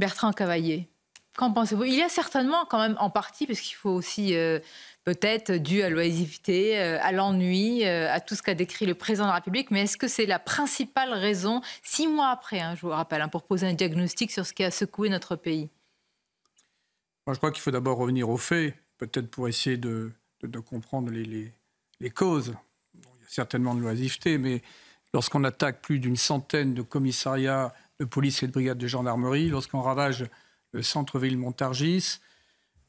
Bertrand Cavalier, qu'en pensez-vous? Il y a certainement quand même en partie, parce qu'il faut aussi peut-être dû à l'oisiveté, à l'ennui, à tout ce qu'a décrit le président de la République, mais est-ce que c'est la principale raison, 6 mois après, je vous rappelle, pour poser un diagnostic sur ce qui a secoué notre pays? Moi, je crois qu'il faut d'abord revenir aux faits, peut-être pour essayer de comprendre les causes. Bon, il y a certainement de l'oisiveté, mais lorsqu'on attaque plus d'une centaine de commissariats de police et de brigades de gendarmerie, lorsqu'on ravage le centre-ville Montargis,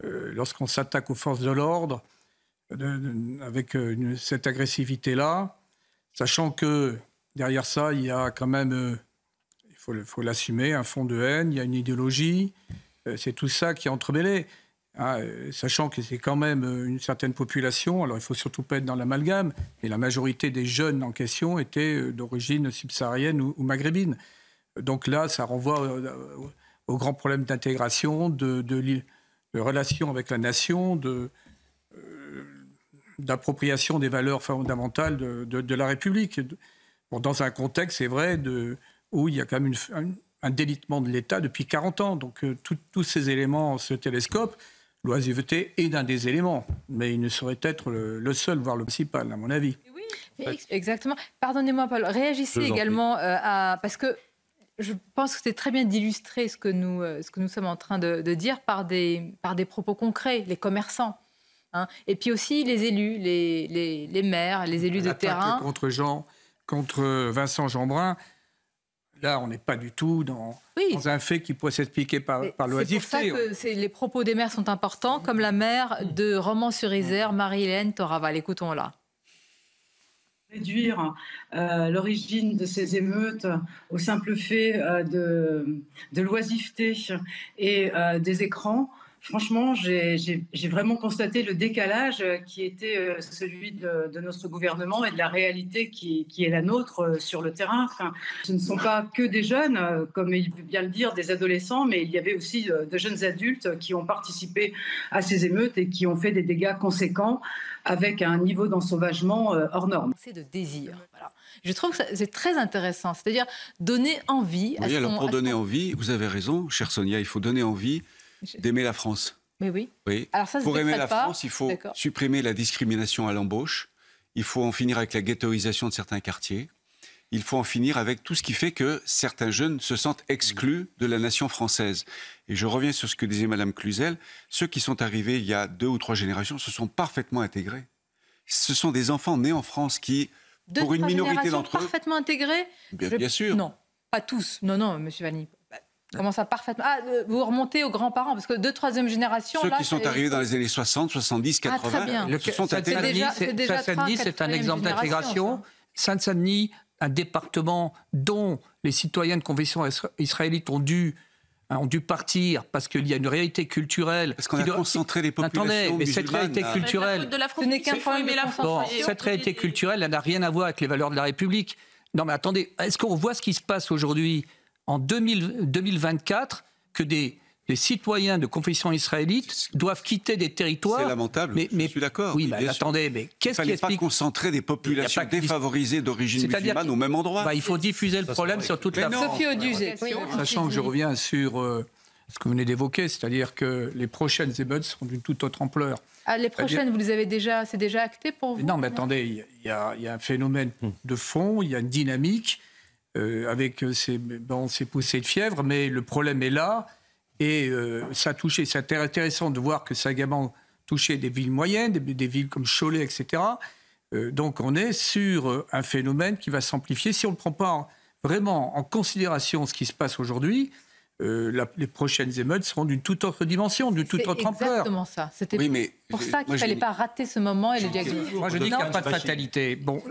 lorsqu'on s'attaque aux forces de l'ordre, avec cette agressivité-là, sachant que derrière ça, il y a quand même, il faut l'assumer, un fond de haine, il y a une idéologie, c'est tout ça qui est entremêlé. Sachant que c'est quand même une certaine population, alors il ne faut surtout pas être dans l'amalgame, mais la majorité des jeunes en question étaient d'origine subsaharienne ou maghrébine. Donc là, ça renvoie au grand problème d'intégration, de relation avec la nation, d'appropriation des valeurs fondamentales de la République. Bon, dans un contexte, c'est vrai, où il y a quand même un délitement de l'État depuis 40 ans. Donc tous ces éléments se télescopent. L'oisiveté est d'un des éléments, mais il ne saurait être le seul, voire le principal, à mon avis. Oui, exactement. Pardonnez-moi, Paul, réagissez également parce que je pense que c'est très bien d'illustrer ce que nous sommes en train de dire par des propos concrets, les commerçants. Et puis aussi les élus, les maires, les élus de terrain. Contre Vincent Jeanbrun, là, on n'est pas du tout dans un fait qui pourrait s'expliquer par l'oisiveté. C'est pour ça que les propos des maires sont importants, comme la maire de Romans-sur-Isère, Marie-Hélène Toraval. Écoutons-la. Réduire l'origine de ces émeutes au simple fait de l'oisiveté et des écrans. Franchement, j'ai vraiment constaté le décalage qui était celui de notre gouvernement et de la réalité qui est la nôtre sur le terrain. Enfin, ce ne sont pas que des jeunes, comme il veut bien le dire, des adolescents, mais il y avait aussi de jeunes adultes qui ont participé à ces émeutes et qui ont fait des dégâts conséquents avec un niveau d'ensauvagement hors norme. C'est de désir. Voilà. Je trouve que c'est très intéressant, c'est-à-dire donner envie. Oui, alors pour donner envie, vous avez raison, chère Sonia, il faut donner envie d'aimer la France. Mais oui. Alors ça, pour aimer la France, il faut supprimer la discrimination à l'embauche, il faut en finir avec la ghettoisation de certains quartiers, il faut en finir avec tout ce qui fait que certains jeunes se sentent exclus de la nation française. Et je reviens sur ce que disait Madame Cluzel, ceux qui sont arrivés il y a 2 ou 3 générations se sont parfaitement intégrés. Ce sont des enfants nés en France qui, pour une minorité d'entre eux... Parfaitement intégrés bien sûr. Non, pas tous. Non, Monsieur Vanni. Comment ça, parfaitement? Vous remontez aux grands-parents, parce que 2e, 3e génération... Ceux qui sont arrivés dans les années 60, 70, 80... très bien. Saint-Denis, c'est un exemple d'intégration. Saint-Denis, un département dont les citoyens de confession israélite ont dû partir parce qu'il y a une réalité culturelle... Parce qu'on a concentré les populations mais cette réalité culturelle... Ce n'est qu'un problème de la France. Cette réalité culturelle, elle n'a rien à voir avec les valeurs de la République. Non, mais attendez, est-ce qu'on voit ce qui se passe aujourd'hui en 2024, que des citoyens de confession israélite doivent quitter des territoires... C'est lamentable, je suis d'accord. Oui, mais attendez, mais qu'est-ce qui explique... Il ne fallait pas concentrer des populations défavorisées d'origine musulmane au même endroit. Il faut diffuser le problème sur toute la France. Sophie Auduzet. Sachant que je reviens sur ce que vous venez d'évoquer, c'est-à-dire que les prochaines émeutes seront d'une toute autre ampleur. Les prochaines, vous les avez déjà... C'est déjà acté pour vous? Non, mais attendez, il y a un phénomène de fond, il y a une dynamique... avec ces poussées de fièvre, mais le problème est là, et ça a touché, c'est intéressant de voir que ça a également touché des villes moyennes, des villes comme Cholet, etc. Donc on est sur un phénomène qui va s'amplifier. Si on ne prend pas vraiment en considération ce qui se passe aujourd'hui, les prochaines émeutes seront d'une toute autre dimension, d'une toute autre ampleur. C'est exactement ça. C'était pour ça qu'il ne fallait pas rater ce moment et le diagnostic. Moi je dis qu'il n'y a pas de fatalité. Bon,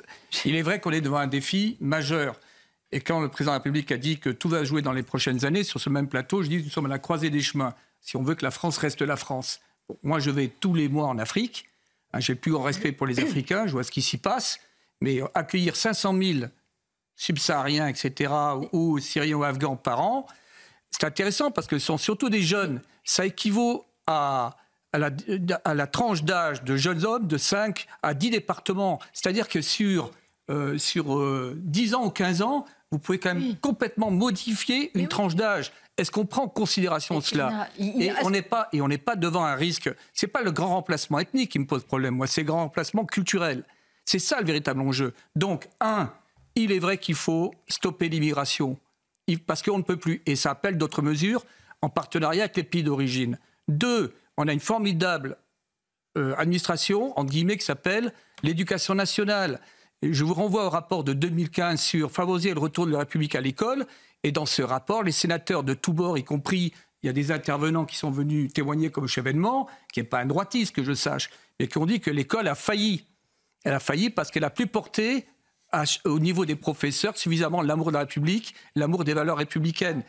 il est vrai qu'on est devant un défi majeur. Et quand le président de la République a dit que tout va jouer dans les prochaines années, sur ce même plateau, je dis que nous sommes à la croisée des chemins. Si on veut que la France reste la France. Bon, moi, je vais tous les mois en Afrique. J'ai le plus grand respect pour les Africains. Je vois ce qui s'y passe. Mais accueillir 500 000 subsahariens, etc., ou Syriens ou Afghans par an, c'est intéressant parce que ce sont surtout des jeunes. Ça équivaut à la tranche d'âge de jeunes hommes de 5 à 10 départements. C'est-à-dire que sur 10 ans ou 15 ans, vous pouvez quand même complètement modifier une tranche d'âge. Est-ce qu'on prend en considération cela? Et on n'est pas devant un risque. C'est pas le grand remplacement ethnique qui me pose problème, moi, c'est le grand remplacement culturel. C'est ça le véritable enjeu. Donc, il est vrai qu'il faut stopper l'immigration, parce qu'on ne peut plus. Et ça appelle d'autres mesures en partenariat avec les pays d'origine. 2, on a une formidable administration, entre guillemets, qui s'appelle l'éducation nationale. Je vous renvoie au rapport de 2015 sur favoriser le retour de la République à l'école. Et dans ce rapport, les sénateurs de tous bords, y compris, il y a des intervenants qui sont venus témoigner comme Chevènement, qui n'est pas un droitiste, que je sache, mais qui ont dit que l'école a failli. Elle a failli parce qu'elle n'a plus porté au niveau des professeurs suffisamment l'amour de la République, l'amour des valeurs républicaines.